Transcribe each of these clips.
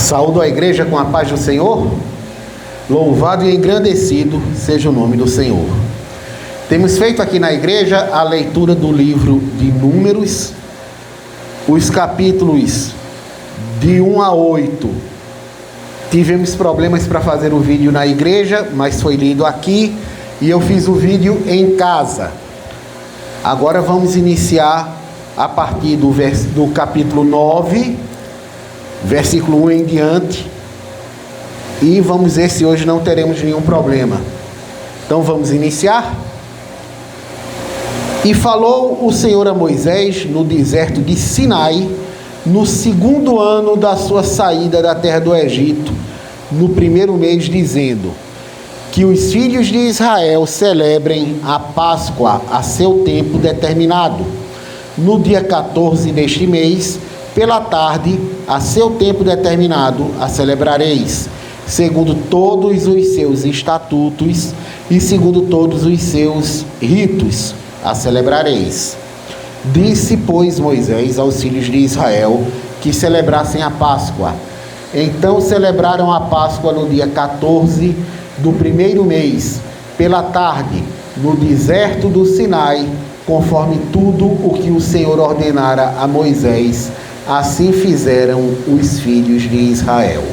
Saúdo a igreja com a paz do Senhor. Louvado e engrandecido seja o nome do Senhor. Temos feito aqui na igreja a leitura do livro de Números, os capítulos de 1 a 8. Tivemos problemas para fazer o vídeo na igreja, mas foi lido aqui e eu fiz o vídeo em casa. Agora vamos iniciar a partir do capítulo 9, versículo 1 em diante, e vamos ver se hoje não teremos nenhum problema. Então vamos iniciar. E falou o Senhor a Moisés no deserto de Sinai, no segundo ano da sua saída da terra do Egito, no primeiro mês, dizendo: que os filhos de Israel celebrem a Páscoa a seu tempo determinado, no dia 14 deste mês, pela tarde, a seu tempo determinado, a celebrareis, segundo todos os seus estatutos e segundo todos os seus ritos, a celebrareis. Disse, pois, Moisés aos filhos de Israel que celebrassem a Páscoa. Então celebraram a Páscoa no dia 14 do primeiro mês, pela tarde, no deserto do Sinai, conforme tudo o que o Senhor ordenara a Moisés. Assim fizeram os filhos de Israel.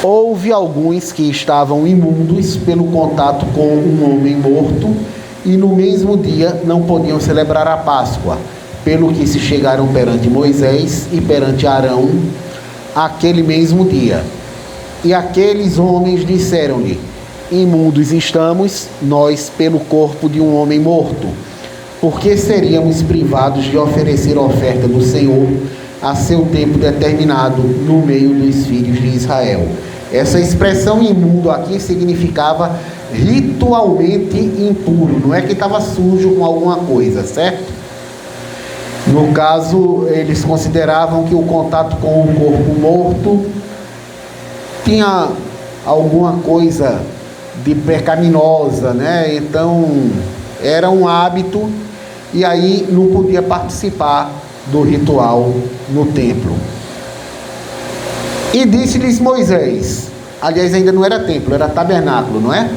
Houve alguns que estavam imundos pelo contato com um homem morto, e no mesmo dia não podiam celebrar a Páscoa, pelo que se chegaram perante Moisés e perante Arão aquele mesmo dia. E aqueles homens disseram-lhe: imundos estamos nós pelo corpo de um homem morto, porque seríamos privados de oferecer a oferta do Senhor a seu tempo determinado no meio dos filhos de Israel. Essa expressão imundo aqui significava ritualmente impuro, não é que estava sujo com alguma coisa, certo? No caso, eles consideravam que o contato com o corpo morto tinha alguma coisa de pecaminosa, né? Então, era um hábito, e aí não podia participar do ritual no templo. E disse-lhes Moisés, aliás, ainda não era templo, era tabernáculo, não é?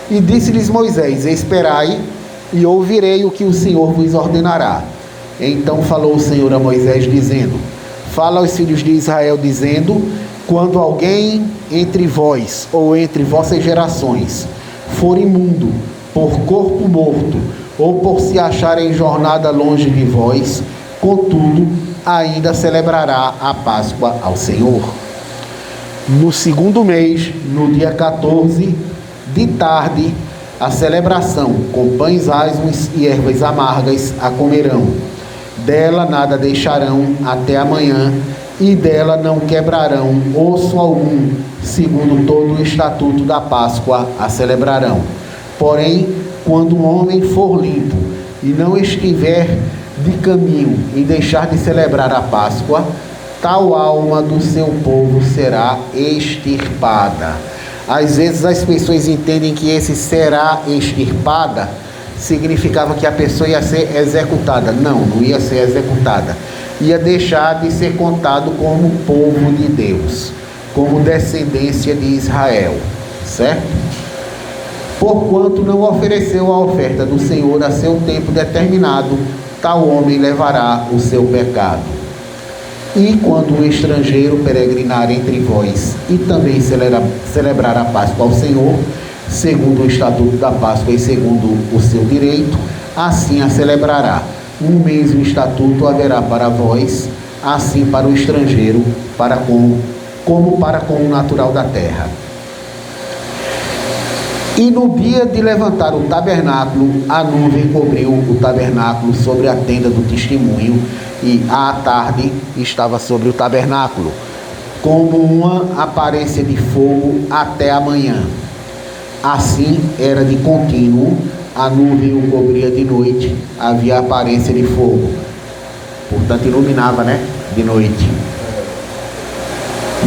E disse-lhes Moisés: esperai e ouvirei o que o Senhor vos ordenará. Então falou o Senhor a Moisés, dizendo: fala aos filhos de Israel, dizendo: quando alguém entre vós ou entre vossas gerações for imundo por corpo morto, ou por se achar em jornada longe de vós, contudo, ainda celebrará a Páscoa ao Senhor. No segundo mês, no dia 14, de tarde, a celebração, com pães asmos e ervas amargas a comerão. Dela nada deixarão até amanhã, e dela não quebrarão osso algum, segundo todo o estatuto da Páscoa a celebrarão. Porém, quando um homem for limpo e não estiver de caminho em deixar de celebrar a Páscoa, tal alma do seu povo será extirpada. Às vezes as pessoas entendem que esse será extirpada significava que a pessoa ia ser executada. Não, não ia ser executada. Ia deixar de ser contado como povo de Deus, como descendência de Israel, certo? Porquanto não ofereceu a oferta do Senhor a seu tempo determinado, tal homem levará o seu pecado. E quando um estrangeiro peregrinar entre vós e também celebrar a Páscoa ao Senhor, segundo o estatuto da Páscoa e segundo o seu direito, assim a celebrará. Um mesmo estatuto haverá para vós, assim para o estrangeiro, como para com o natural da terra. E no dia de levantar o tabernáculo, a nuvem cobriu o tabernáculo sobre a tenda do testemunho, e à tarde estava sobre o tabernáculo, como uma aparência de fogo até a manhã. Assim era de contínuo, a nuvem o cobria de noite, havia aparência de fogo. Portanto, iluminava, né? De noite.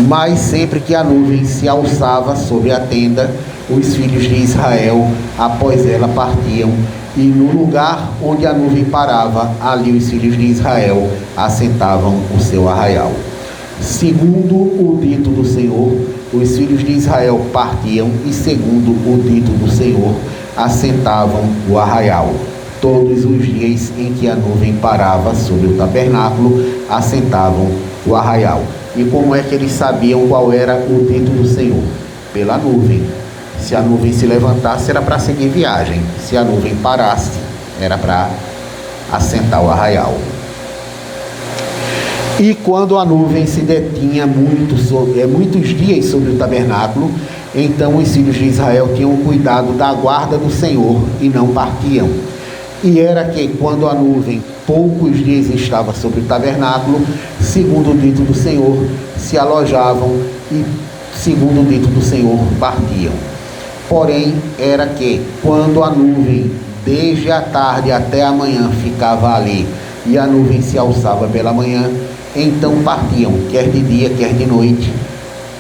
Mas sempre que a nuvem se alçava sobre a tenda, os filhos de Israel, após ela, partiam, e no lugar onde a nuvem parava, ali os filhos de Israel assentavam o seu arraial. Segundo o dito do Senhor, os filhos de Israel partiam e, segundo o dito do Senhor, assentavam o arraial. Todos os dias em que a nuvem parava sobre o tabernáculo, assentavam o arraial. E como é que eles sabiam qual era o dito do Senhor? Pela nuvem. Se a nuvem se levantasse, era para seguir viagem. Se a nuvem parasse, era para assentar o arraial. E quando a nuvem se detinha muitos dias sobre o tabernáculo, então os filhos de Israel tinham cuidado da guarda do Senhor e não partiam. E era que, quando a nuvem poucos dias estava sobre o tabernáculo, segundo o dito do Senhor, se alojavam e, segundo o dito do Senhor, partiam. Porém, era que, quando a nuvem, desde a tarde até a manhã, ficava ali, e a nuvem se alçava pela manhã, então partiam, quer de dia, quer de noite,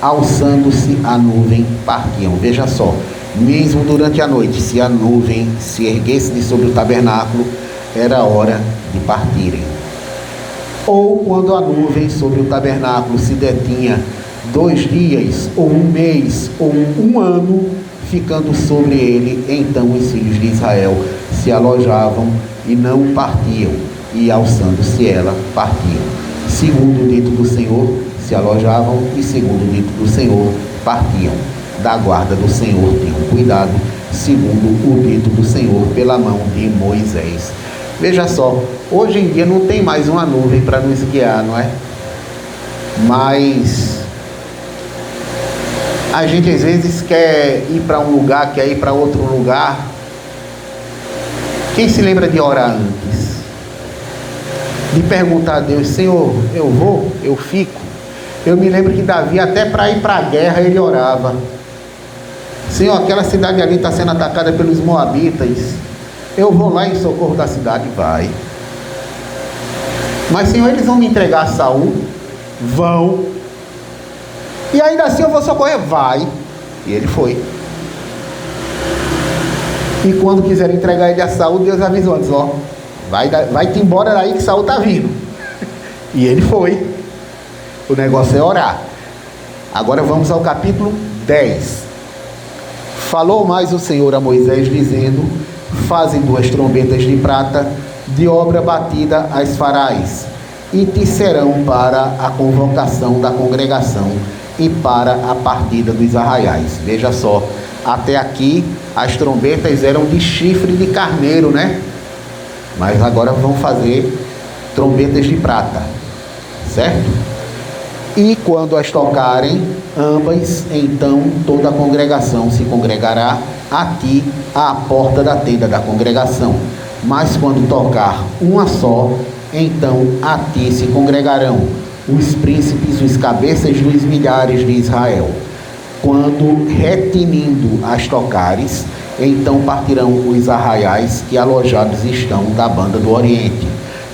alçando-se a nuvem, partiam. Veja só, mesmo durante a noite, se a nuvem se erguesse de sobre o tabernáculo, era hora de partirem. Ou quando a nuvem sobre o tabernáculo se detinha 2 dias, ou 1 mês, ou 1 ano, ficando sobre ele, então os filhos de Israel se alojavam e não partiam, e alçando-se ela, partiam. Segundo o dito do Senhor, se alojavam, e segundo o dito do Senhor, partiam. Da guarda do Senhor tinham cuidado, segundo o dito do Senhor, pela mão de Moisés. Veja só, hoje em dia não tem mais uma nuvem para nos guiar, não é? Mas a gente às vezes quer ir para um lugar, quer ir para outro lugar. Quem se lembra de orar antes? De perguntar a Deus: Senhor, eu vou? Eu fico? Eu me lembro que Davi, até para ir para a guerra, ele orava: Senhor, aquela cidade ali está sendo atacada pelos moabitas, eu vou lá em socorro da cidade. Vai. Mas, Senhor, eles vão me entregar a Saul? Vão. E ainda assim eu vou socorrer? Vai. E ele foi. E quando quiseram entregar ele a Saul, Deus avisou antes: ó, vai-te embora daí que Saul está vindo. E ele foi. O negócio é orar. Agora vamos ao capítulo 10. Falou mais o Senhor a Moisés, dizendo: faze 2 trombetas de prata, de obra batida as farás, e te serão para a convocação da congregação e para a partida dos arraiais. Veja só, até aqui as trombetas eram de chifre de carneiro, né? Mas agora vão fazer trombetas de prata, certo? E quando as tocarem, ambas, então toda a congregação se congregará a ti à porta da tenda da congregação. Mas quando tocar uma só, então a ti se congregarão os príncipes, os cabeças dos milhares de Israel. Quando retinindo as tocares, então partirão os arraiais que alojados estão da banda do Oriente.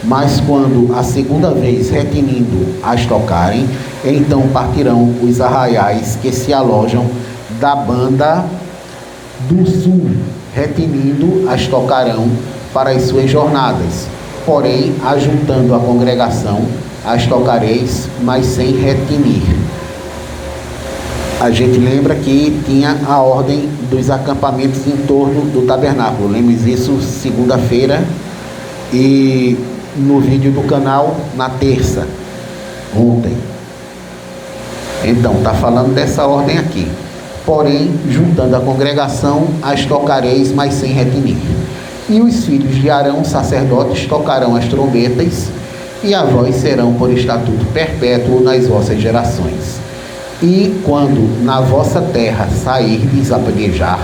Mas quando a segunda vez retinindo as tocarem, então partirão os arraiais que se alojam da banda do sul. Retinindo as tocarão para as suas jornadas. Porém, ajuntando a congregação, as tocareis, mas sem retinir. A gente lembra que tinha a ordem dos acampamentos em torno do tabernáculo. Lemos isso segunda-feira e no vídeo do canal na terça, ontem. Então, está falando dessa ordem aqui. Porém, juntando a congregação, as tocareis, mas sem retinir. E os filhos de Arão, sacerdotes, tocarão as trombetas, e a vós serão por estatuto perpétuo nas vossas gerações. E quando na vossa terra sairdes a pelejar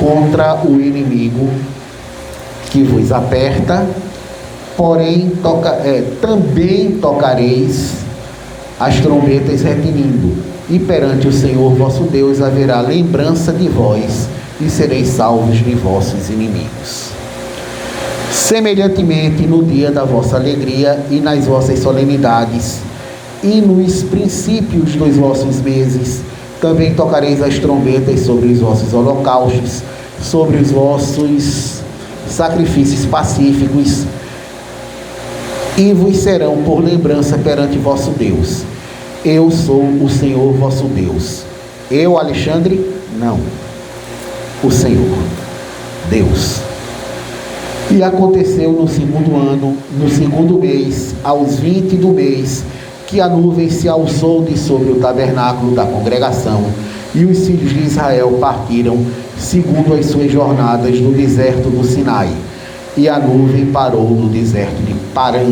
contra o inimigo que vos aperta, porém também tocareis as trombetas retinindo, e perante o Senhor vosso Deus haverá lembrança de vós, e sereis salvos de vossos inimigos. Semelhantemente, no dia da vossa alegria e nas vossas solenidades, e nos princípios dos vossos meses, também tocareis as trombetas sobre os vossos holocaustos, sobre os vossos sacrifícios pacíficos, e vos serão por lembrança perante vosso Deus. Eu sou o Senhor vosso Deus. Eu, Alexandre? Não. O Senhor, Deus. E aconteceu no segundo ano, no segundo mês, aos 20 do mês, que a nuvem se alçou de sobre o tabernáculo da congregação, e os filhos de Israel partiram, segundo as suas jornadas, no deserto do Sinai. E a nuvem parou no deserto de Parã.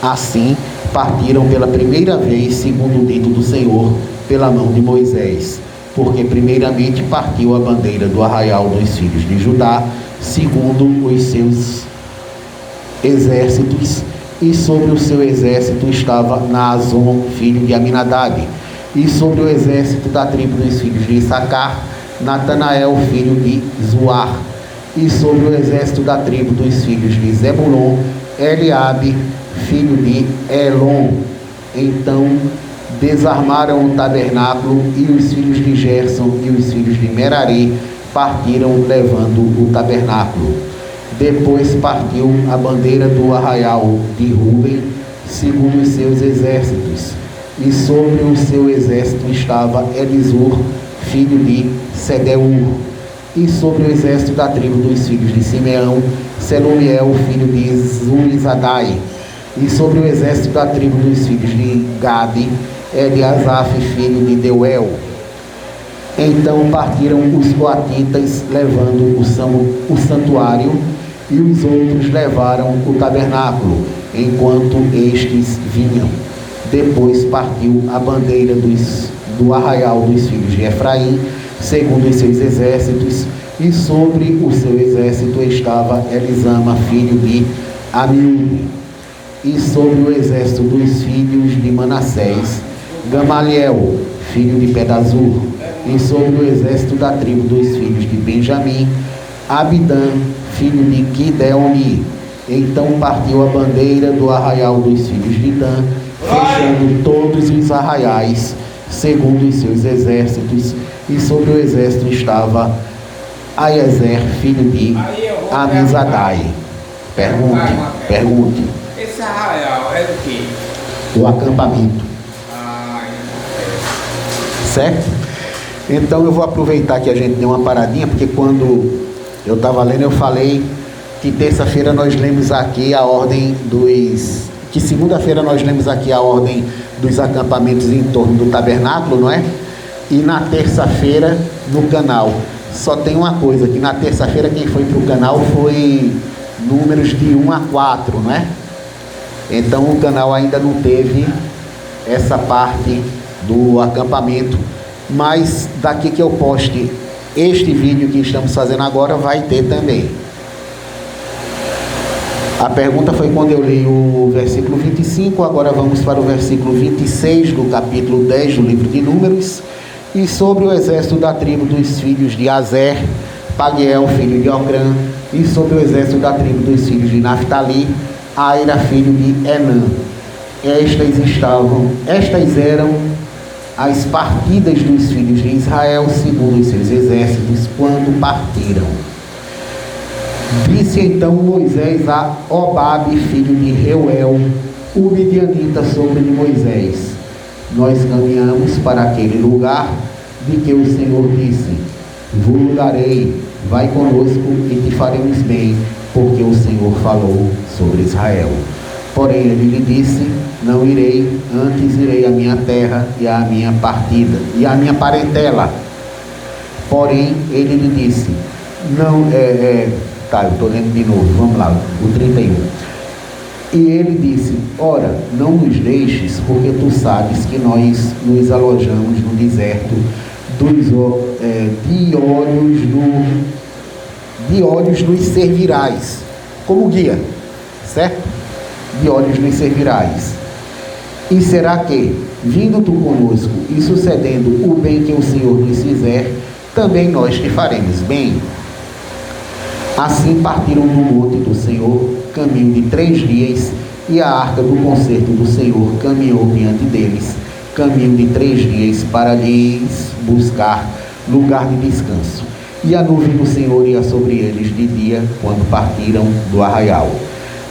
Assim, partiram pela primeira vez, segundo o dito do Senhor, pela mão de Moisés, porque primeiramente partiu a bandeira do arraial dos filhos de Judá, segundo os seus exércitos, e sobre o seu exército estava Naazon, filho de Aminadab, e sobre o exército da tribo dos filhos de Issacar, Natanael, filho de Zuar, e sobre o exército da tribo dos filhos de Zebulon, Eliabe, filho de Elon. Então desarmaram o tabernáculo, e os filhos de Gerson e os filhos de Merari partiram levando o tabernáculo. Depois partiu a bandeira do arraial de Ruben, segundo os seus exércitos, e sobre o seu exército estava Elisur, filho de Sedeur, e sobre o exército da tribo dos filhos de Simeão, Selumiel, filho de Zurizadai, e sobre o exército da tribo dos filhos de Gade, Eliasaf, filho de Deuel. Então partiram os coatitas, levando o santuário, e os outros levaram o tabernáculo, enquanto estes vinham. Depois partiu a bandeira do arraial dos filhos de Efraim, segundo os seus exércitos, e sobre o seu exército estava Elisama, filho de Amiúde, e sobre o exército dos filhos de Manassés, Gamaliel, filho de Pedazur, e sobre o exército da tribo dos filhos de Benjamim, Abidã, filho de Gideoni. Então partiu a bandeira do arraial dos filhos de Dan, fechando todos os arraiais, segundo os seus exércitos, e sobre o exército estava Aiezer, filho de Amizadai. Pergunte. Esse arraial é o quê? O acampamento. Certo? Então eu vou aproveitar que a gente deu uma paradinha, porque quando eu estava lendo, eu falei que terça-feira nós lemos aqui a ordem que segunda-feira nós lemos aqui a ordem dos acampamentos em torno do tabernáculo, não é? E na terça-feira no canal. Só tem uma coisa, que na terça-feira quem foi para o canal foi números de 1 a 4, não é? Então o canal ainda não teve essa parte do acampamento, mas daqui que eu poste este vídeo que estamos fazendo agora vai ter também. A pergunta foi quando eu li o versículo 25, agora vamos para o versículo 26 do capítulo 10 do livro de Números. E sobre o exército da tribo dos filhos de Azer, Pagiel, filho de Ocrã, e sobre o exército da tribo dos filhos de Naftali, Aira, filho de Enã. Estas eram as partidas dos filhos de Israel, segundo os seus exércitos, quando partiram. Disse então Moisés a Obabe, filho de Reuel, o midianita, sobre de Moisés: nós caminhamos para aquele lugar de que o Senhor disse: vos darei, vai conosco e te faremos bem, porque o Senhor falou sobre Israel. Porém ele lhe disse: não irei, antes irei à minha terra e à minha partida e à minha parentela. Porém ele lhe disse: não, eu estou lendo de novo, vamos lá, o 31. E ele disse: ora, não nos deixes, porque tu sabes que nós nos alojamos no deserto de olhos nos servirás, como guia, certo? De olhos nos servirás. E será que, vindo tu conosco e sucedendo o bem que o Senhor nos fizer, também nós te faremos bem? Assim partiram do monte do Senhor, caminho de 3 dias, e a arca do concerto do Senhor caminhou diante deles, caminho de 3 dias, para lhes buscar lugar de descanso. E a nuvem do Senhor ia sobre eles de dia, quando partiram do arraial.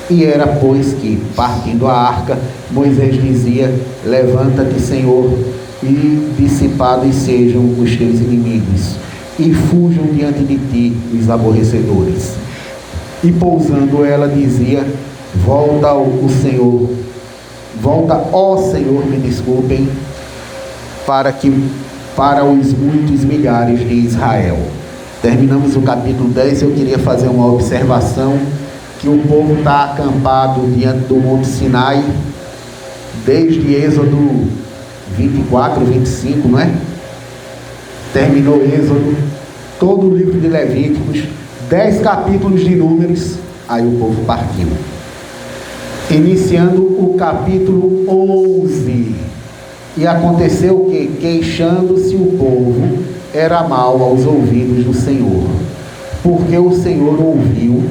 E era, pois, que, partindo a arca, Moisés dizia: levanta-te, Senhor, e dissipados sejam os teus inimigos, e fujam diante de ti os aborrecedores. E pousando ela, dizia: volta, ó Senhor, me desculpem, para os muitos milhares de Israel. Terminamos o capítulo 10. Eu queria fazer uma observação, que o povo está acampado diante do Monte Sinai, desde Êxodo 24, 25, não é? Terminou Êxodo, todo o livro de Levíticos, 10 capítulos de Números, aí o povo partiu. Iniciando o capítulo 11, e aconteceu que, queixando-se o povo, era mal aos ouvidos do Senhor, porque o Senhor ouviu,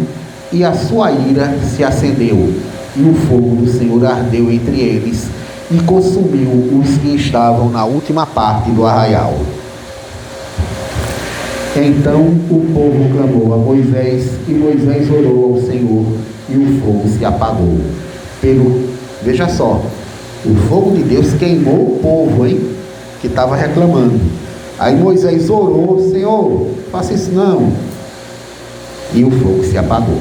e a sua ira se acendeu, e o fogo do Senhor ardeu entre eles, e consumiu os que estavam na última parte do arraial. Então o povo clamou a Moisés, e Moisés orou ao Senhor, e o fogo se apagou. Veja só, o fogo de Deus queimou o povo, hein, que estava reclamando. Aí Moisés orou: Senhor, faça isso não. E o fogo se apagou.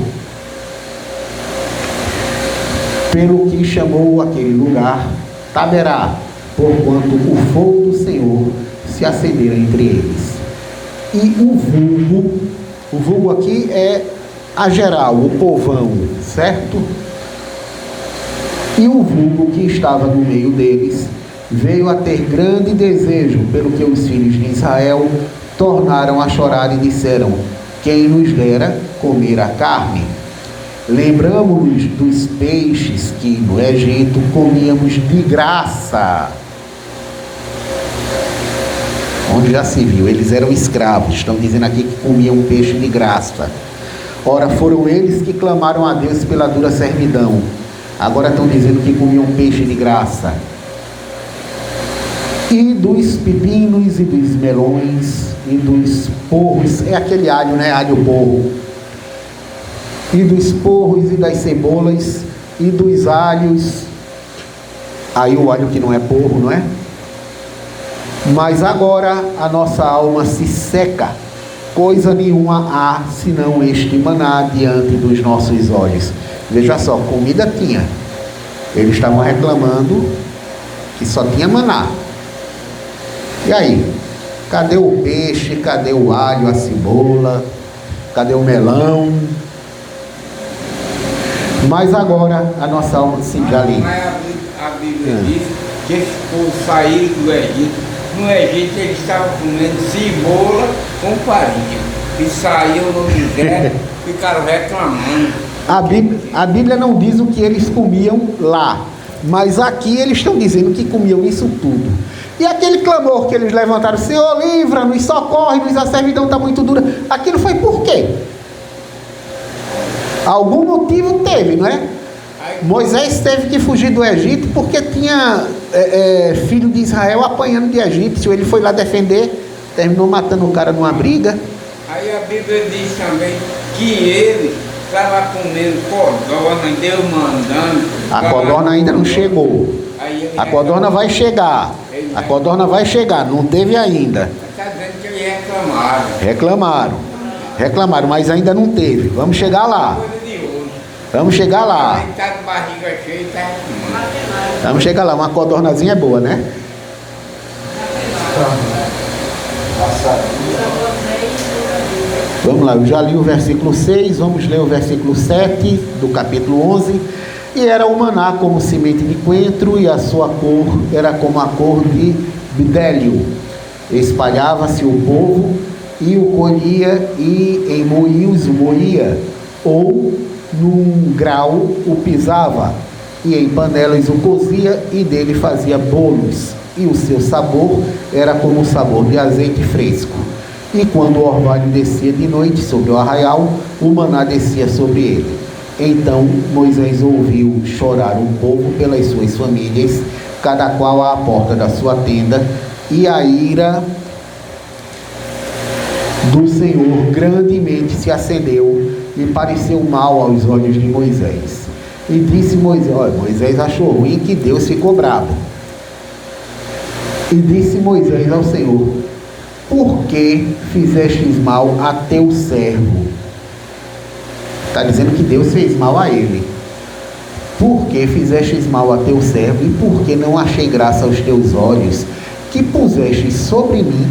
Pelo que chamou aquele lugar Taberá, porquanto o fogo do Senhor se acendera entre eles. E o vulgo aqui é a geral, o povão, certo? E o vulgo que estava no meio deles veio a ter grande desejo, pelo que os filhos de Israel tornaram a chorar e disseram: quem nos dera comer a carne? Lembramos-nos dos peixes que no Egito comíamos de graça. Onde já se viu, eles eram escravos, estão dizendo aqui que comiam peixe de graça. Ora, foram eles que clamaram a Deus pela dura servidão. Agora estão dizendo que comiam peixe de graça. E dos pepinos e dos melões e dos porros, é aquele alho, né? Alho porro. E dos porros e das cebolas e dos alhos. Aí o alho que não é porro, não é? Mas agora a nossa alma se seca, coisa nenhuma há senão este maná diante dos nossos olhos. Veja só, comida tinha. Eles estavam reclamando que só tinha maná. E aí? Cadê o peixe? Cadê o alho, a cebola? Cadê o melão? Mas agora a nossa alma se ali. A Bíblia diz que esse povo saiu do Egito. No Egito eles estavam comendo cebola com farinha. E saíram no deserto, ficaram reclamando. A Bíblia não diz o que eles comiam lá, mas aqui eles estão dizendo que comiam isso tudo. E aquele clamor que eles levantaram: Senhor, livra-nos, socorre-nos, a servidão está muito dura. Aquilo foi por quê? Algum motivo teve, não é? Moisés teve que fugir do Egito porque tinha filho de Israel apanhando de egípcio. Ele foi lá defender, terminou matando o cara numa briga. Aí a Bíblia diz também que ele estava comendo codorna, Deus mandando. A codorna ainda não chegou. A codorna vai chegar. A codorna vai chegar, não teve ainda. Está dizendo que eles Reclamaram, mas ainda não teve. Vamos chegar lá. Vamos chegar lá. Vamos chegar lá. Uma codornazinha é boa, né? Vamos lá, eu já li o versículo 6, vamos ler o versículo 7 do capítulo 11. E era o maná como semente de coentro, e a sua cor era como a cor de bidélio. Espalhava-se o povo, e o colhia, e em moinhos o moía, ou num grau o pisava, e em panelas o cozia, e dele fazia bolos, e o seu sabor era como o sabor de azeite fresco. E quando o orvalho descia de noite sobre o arraial, o maná descia sobre ele. Então Moisés ouviu chorar o povo pelas suas famílias, cada qual à porta da sua tenda, e a ira do Senhor grandemente se acendeu, e pareceu mal aos olhos de Moisés. E disse Moisés, olha, Moisés achou ruim que Deus ficou bravo. E disse Moisés ao Senhor: por que fizestes mal a teu servo? Está dizendo que Deus fez mal a ele. Por que fizestes mal a teu servo? E por que não achei graça aos teus olhos, que pusestes sobre mim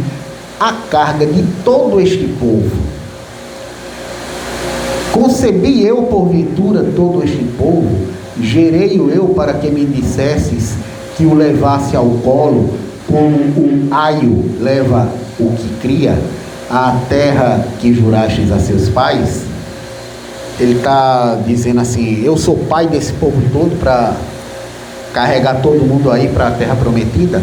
a carga de todo este povo? Concebi eu porventura todo este povo? Gerei-o eu para que me dissesses que o levasse ao colo, como o aio leva o que cria, à terra que jurastes a seus pais? Ele está dizendo assim: eu sou pai desse povo todo para carregar todo mundo aí para a terra prometida?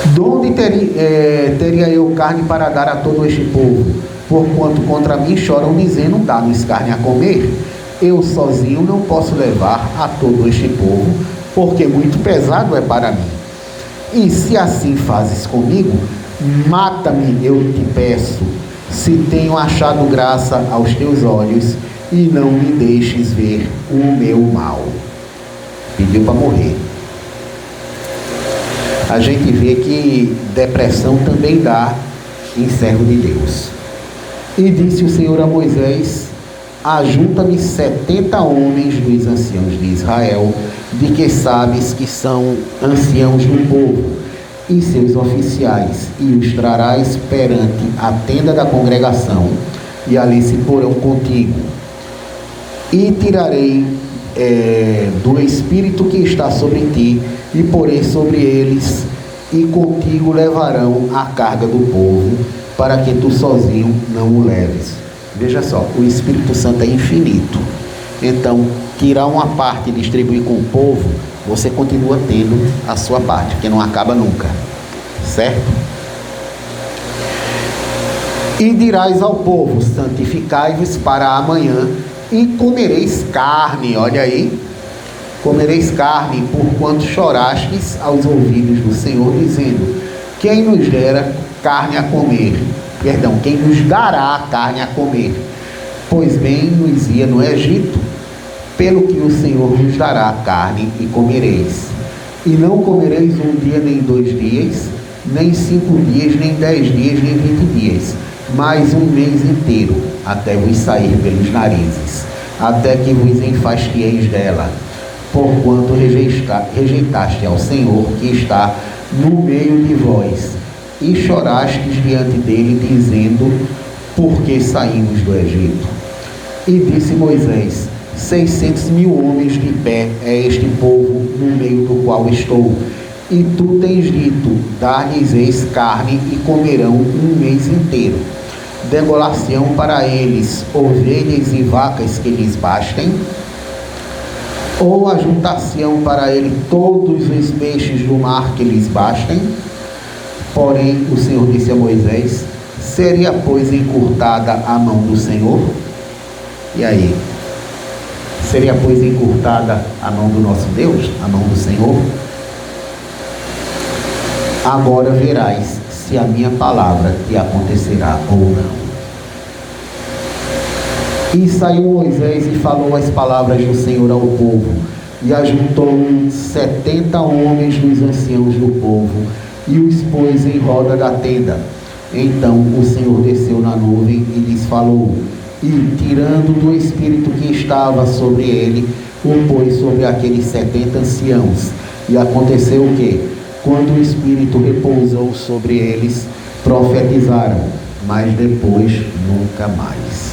De onde teria eu carne para dar a todo este povo? Porquanto contra mim choram, dizendo: dá-nos carne a comer. Eu sozinho não posso levar a todo este povo, porque muito pesado é para mim. E se assim fazes comigo, mata-me, eu te peço, se tenho achado graça aos teus olhos, e não me deixes ver o meu mal. Pediu para morrer. A gente vê que depressão também dá em servo de Deus. E disse o Senhor a Moisés: ajunta-me 70 homens dos anciãos de Israel, de que sabes que são anciãos do povo, e seus oficiais, e os trarás perante a tenda da congregação, e ali se porão contigo. E tirarei do espírito que está sobre ti, e porei sobre eles, e contigo levarão a carga do povo, para que tu sozinho não o leves. Veja só, o Espírito Santo é infinito. Então, tirar uma parte e distribuir com o povo, você continua tendo a sua parte, que não acaba nunca. Certo? E dirás ao povo: santificai-vos para amanhã, e comereis carne. Olha aí. Comereis carne, porquanto chorastes aos ouvidos do Senhor, dizendo: quem nos dera carne a comer? Perdão, quem nos dará carne a comer? Pois bem nos ia no Egito, pelo que o Senhor nos dará carne e comereis. E não comereis um dia nem 2 dias, nem 5 dias, nem 10 dias, nem 20 dias, mas um mês inteiro, até vos sair pelos narizes, até que vos enfastieis dela, porquanto rejeitaste ao Senhor que está no meio de vós, e chorastes diante dele, dizendo: por que saímos do Egito? E disse Moisés: 600.000 homens de pé é este povo no meio do qual estou. E tu tens dito: dar-lhes-eis carne e comerão um mês inteiro. Degolar-se-ão para eles ovelhas e vacas que lhes bastem? Ou ajuntar-se-ão para ele todos os peixes do mar que lhes bastem? Porém, o Senhor disse a Moisés: seria, pois, encurtada a mão do Senhor? E aí? Seria, pois, encurtada a mão do nosso Deus, a mão do Senhor? Agora verás se a minha palavra te acontecerá ou não. E saiu Moisés e falou as palavras do Senhor ao povo, e ajuntou 70 homens dos anciãos do povo, e os pôs em roda da tenda. Então o Senhor desceu na nuvem e lhes falou, e, tirando do espírito que estava sobre ele, o pôs sobre aqueles 70 anciãos. E aconteceu o quê? Quando o espírito repousou sobre eles, profetizaram, mas depois nunca mais.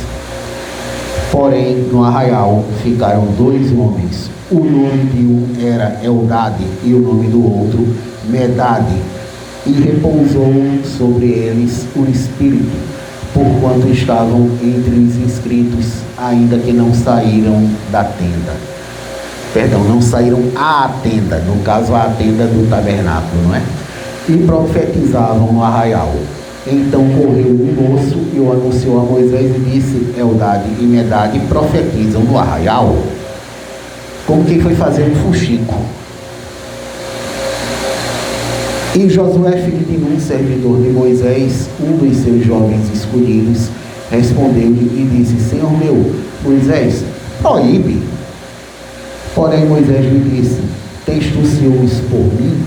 Porém, no arraial ficaram 2 homens. O nome de um era Eldade e o nome do outro Medade. E repousou sobre eles o espírito, porquanto estavam entre os inscritos, ainda que não saíram da tenda. Perdão, não saíram à tenda, no caso a tenda do tabernáculo, não é? E profetizavam no arraial. Então correu um moço e o anunciou a Moisés e disse: Eldade e Medade profetizam no arraial. Como quem foi fazer um fuxico. E Josué, filho de Nun, servidor de Moisés, um dos seus jovens escolhidos, respondeu-lhe e disse: Senhor meu, Moisés, proíbe Porém Moisés lhe disse: tens tu ciúmes por mim?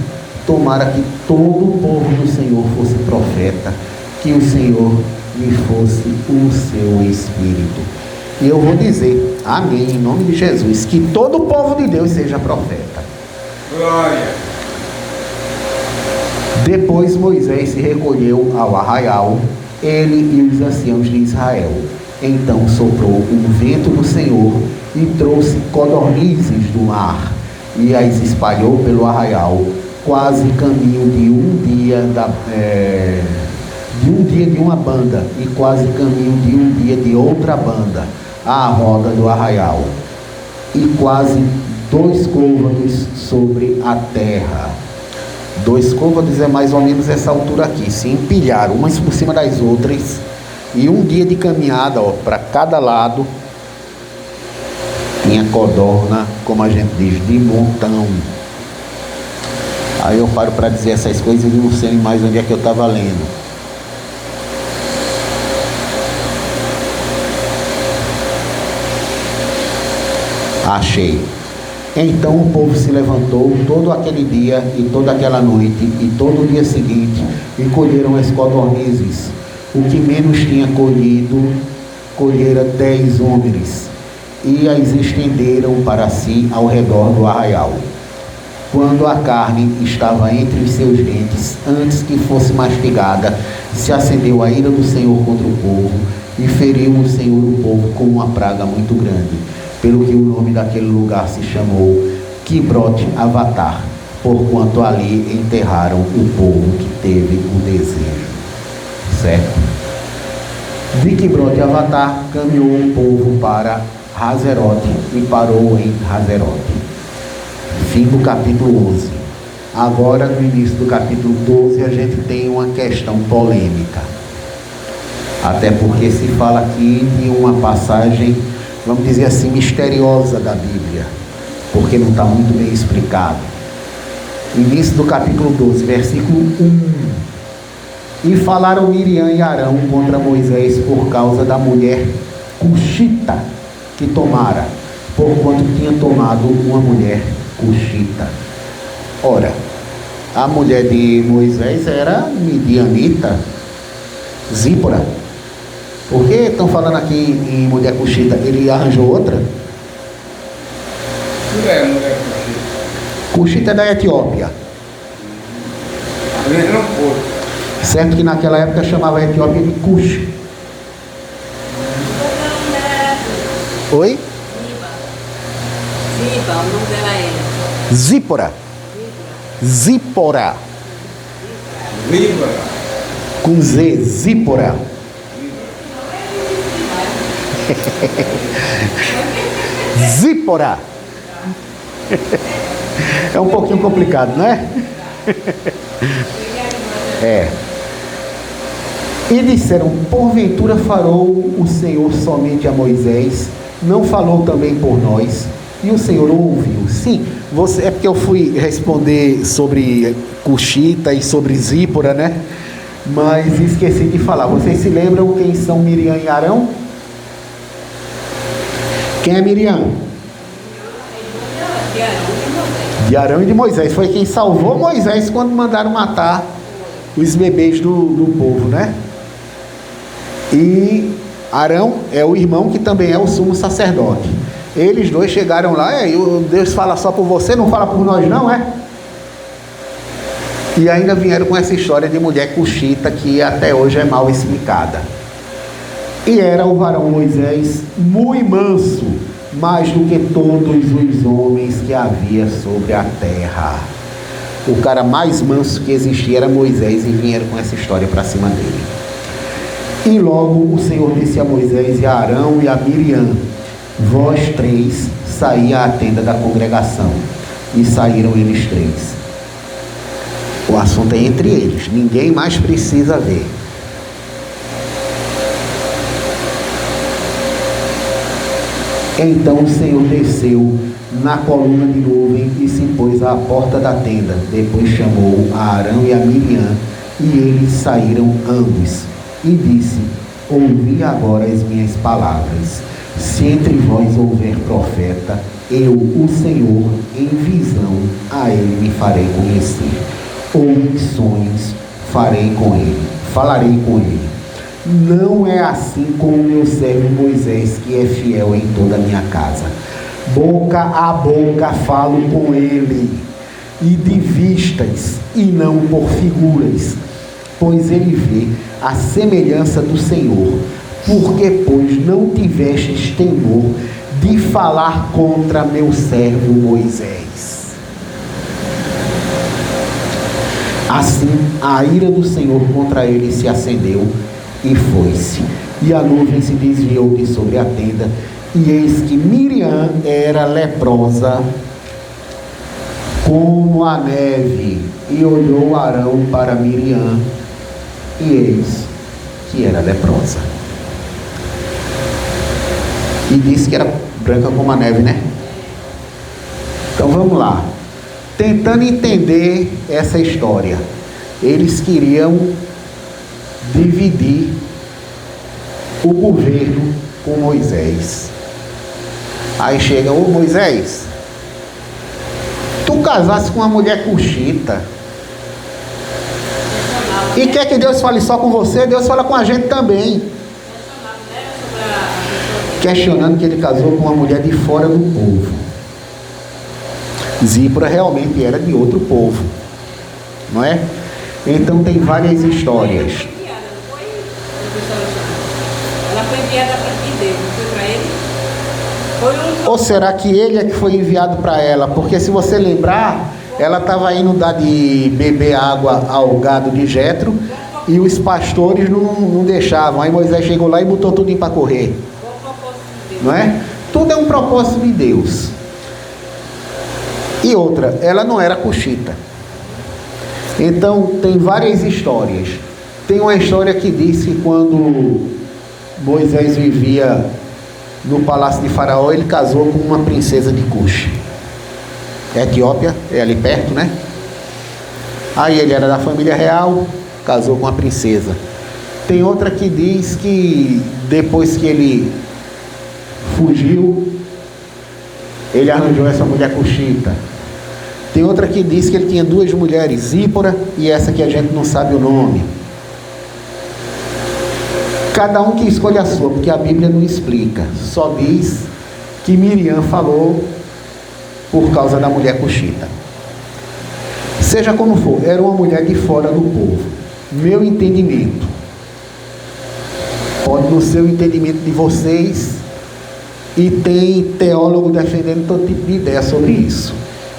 Tomara que todo o povo do Senhor fosse profeta, que o Senhor me fosse o seu Espírito. E eu vou dizer, amém, em nome de Jesus, que todo o povo de Deus seja profeta. Glória. Depois Moisés se recolheu ao arraial, ele e os anciãos de Israel. Então soprou um vento do Senhor e trouxe codornizes do mar, e as espalhou pelo arraial, quase caminho de um dia de uma banda, e quase caminho de um dia de outra banda, à roda do arraial, e quase 2 côvados sobre a terra. 2 côvados é mais ou menos essa altura aqui, se empilharam umas por cima das outras, e um dia de caminhada, para cada lado, tinha codorna, como a gente diz, de montão. Aí eu paro para dizer essas coisas e não sei mais onde é que eu estava lendo. Achei. Então o povo se levantou todo aquele dia e toda aquela noite e todo o dia seguinte e colheram as codornizes. O que menos tinha colhido, colhera 10 homens, e as estenderam para si ao redor do arraial. Quando a carne estava entre os seus dentes, antes que fosse mastigada, se acendeu a ira do Senhor contra o povo, e feriu o Senhor o povo com uma praga muito grande, pelo que o nome daquele lugar se chamou Quibrote Avatar, porquanto ali enterraram o povo que teve o desejo. Certo? De Quibrote Avatar caminhou o povo para Hazerote e parou em Hazerote. Fim do capítulo 11. Agora, no início do capítulo 12, a gente tem uma questão polêmica. Até porque se fala aqui de uma passagem, vamos dizer assim, misteriosa da Bíblia, porque não está muito bem explicado. Início do capítulo 12, versículo 1. E falaram Miriam e Arão contra Moisés por causa da mulher cuxita que tomara, porquanto tinha tomado uma mulher cuxita. Ora, a mulher de Moisés era midianita, Zípora. Por que estão falando aqui em mulher cuxita? Ele arranjou outra? Não é mulher cuxita. Cuxita é da Etiópia. Ele não pôde. Certo que naquela época chamava a Etiópia de Cush. Oi? Ziba, o nome dela é Zípora. Zípora. Líbara. Com Z, Zípora. Zípora. É um pouquinho complicado, não é? É. E disseram: porventura farou o Senhor somente a Moisés, não falou também por nós? E o Senhor ouviu. Sim, você, é porque eu fui responder sobre Cuxita e sobre Zípora, né? Mas esqueci de falar. Vocês se lembram quem são Miriam e Arão? Quem é Miriam? De Arão e de Moisés. Foi quem salvou Moisés quando mandaram matar os bebês do povo, né? E Arão é o irmão que também é o sumo sacerdote. Eles dois chegaram lá, e Deus fala só por você, não fala por nós não, é? E ainda vieram com essa história de mulher cuxita, que até hoje é mal explicada. E era o varão Moisés muito manso, mais do que todos os homens que havia sobre a terra. O cara mais manso que existia era Moisés, e vieram com essa história para cima dele. E logo o Senhor disse a Moisés e a Arão e a Miriam: vós 3 saí à tenda da congregação. E saíram eles 3. O assunto é entre eles, ninguém mais precisa ver. Então o Senhor desceu na coluna de nuvem e se pôs à porta da tenda. Depois chamou a Arão e a Miriam, e eles saíram ambos. E disse: ouvi agora as minhas palavras. Se entre vós houver profeta, eu, o Senhor, em visão, a ele me farei conhecer, ou em sonhos falarei com ele. Não é assim com o meu servo Moisés, que é fiel em toda a minha casa. Boca a boca falo com ele, e de vistas, e não por figuras, pois ele vê a semelhança do Senhor. Porque, pois, não tivestes temor de falar contra meu servo Moisés. Assim, a ira do Senhor contra ele se acendeu e foi-se. E a nuvem se desviou de sobre a tenda, e eis que Miriam era leprosa como a neve. E olhou Arão para Miriam, e eis que era leprosa. E disse que era branca como a neve, né? Então vamos lá. Tentando entender essa história. Eles queriam dividir o governo com Moisés. Aí chega, ô Moisés, tu casasse com uma mulher cuxita e quer que Deus fale só com você, Deus fala com a gente também. Questionando que ele casou com uma mulher de fora do povo. Zípora realmente era de outro povo, não é? Então tem várias histórias. Ela foi enviada para Deus, não foi para ele? Ou será que ele é que foi enviado para ela? Porque se você lembrar, ela estava indo dar de beber água ao gado de Jetro e os pastores não deixavam. Aí Moisés chegou lá e botou tudo para correr. Não é? Tudo é um propósito de Deus. E outra, ela não era cuxita. Então tem várias histórias. Tem uma história que diz que quando Moisés vivia no palácio de Faraó, ele casou com uma princesa de Cuxi. Etiópia, é ali perto, né? Aí ele era da família real, casou com a princesa. Tem outra que diz que depois que ele fugiu, ele arranjou essa mulher cuxita. Tem outra que diz que ele tinha duas mulheres, Zípora e essa que a gente não sabe o nome. Cada um que escolhe a sua, porque a Bíblia não explica. Só diz que Miriam falou por causa da mulher cuxita. Seja como for, era uma mulher de fora do povo. Meu entendimento. Pode não ser o entendimento de vocês, e tem teólogo defendendo todo tipo de ideia sobre isso.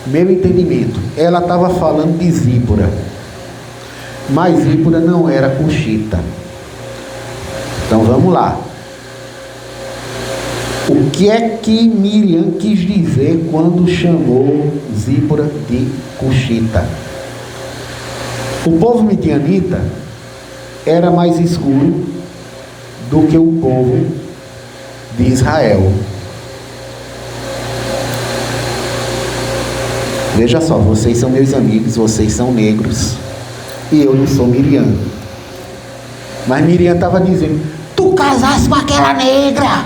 Meu entendimento, ela estava falando de Zípora, mas Zípora não era cuxita. Então vamos lá. O que é que Miriam quis dizer quando chamou Zípora de cuxita? O povo midianita era mais escuro do que o povo de Israel. Veja só, vocês são meus amigos, vocês são negros e eu não sou Miriam. Mas Miriam estava dizendo: tu casaste com aquela negra.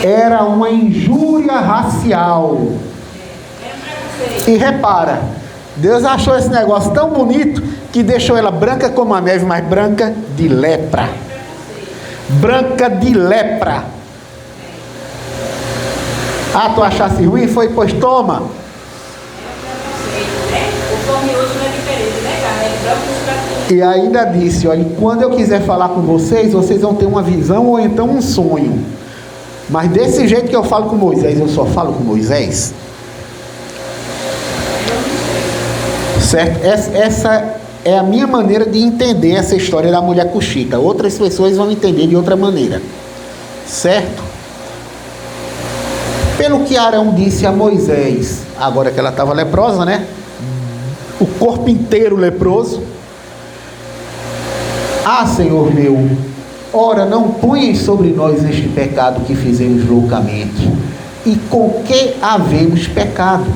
Era uma injúria racial. E repara, Deus achou esse negócio tão bonito que deixou ela branca como a neve, mas branca de lepra. Branca de lepra. Ah, tu achasse ruim? Foi, pois toma. E ainda disse: olha, quando eu quiser falar com vocês, vocês vão ter uma visão ou então um sonho. Mas desse jeito que eu falo com Moisés, eu só falo com Moisés. Certo? Essa é a minha maneira de entender essa história da mulher cuxita. Outras pessoas vão entender de outra maneira. Certo? Pelo que Arão disse a Moisés, agora que ela estava leprosa, né? O corpo inteiro leproso. Ah, Senhor meu, ora, não ponhas sobre nós este pecado que fizemos loucamente, e com que havemos pecado.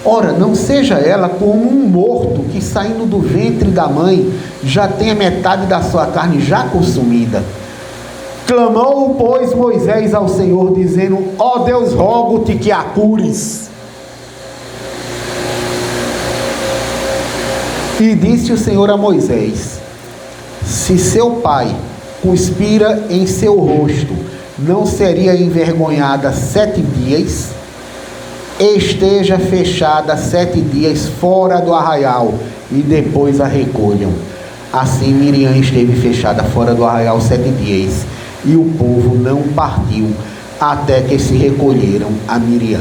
Ora, não seja ela como um morto que, saindo do ventre da mãe, já tem a metade da sua carne já consumida. Clamou, pois, Moisés ao Senhor, dizendo: ó Deus, rogo-te que a cures. E disse o Senhor a Moisés: se seu pai cuspira em seu rosto, não seria envergonhada 7 dias? Esteja fechada 7 dias fora do arraial, e depois a recolham. Assim Miriam esteve fechada fora do arraial 7 dias, e o povo não partiu, até que se recolheram a Miriam.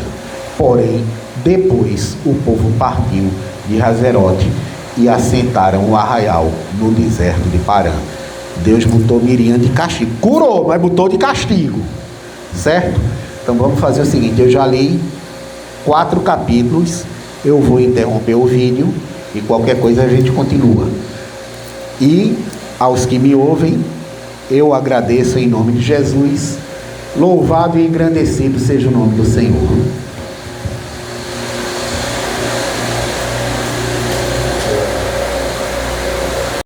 Porém, depois o povo partiu de Hazerote, e assentaram o arraial no deserto de Parã. Deus botou Miriam de castigo. Curou, mas botou de castigo. Certo? Então vamos fazer o seguinte: eu já li 4 capítulos. Eu vou interromper o vídeo e qualquer coisa a gente continua. E aos que me ouvem, eu agradeço em nome de Jesus. Louvado e engrandecido seja o nome do Senhor.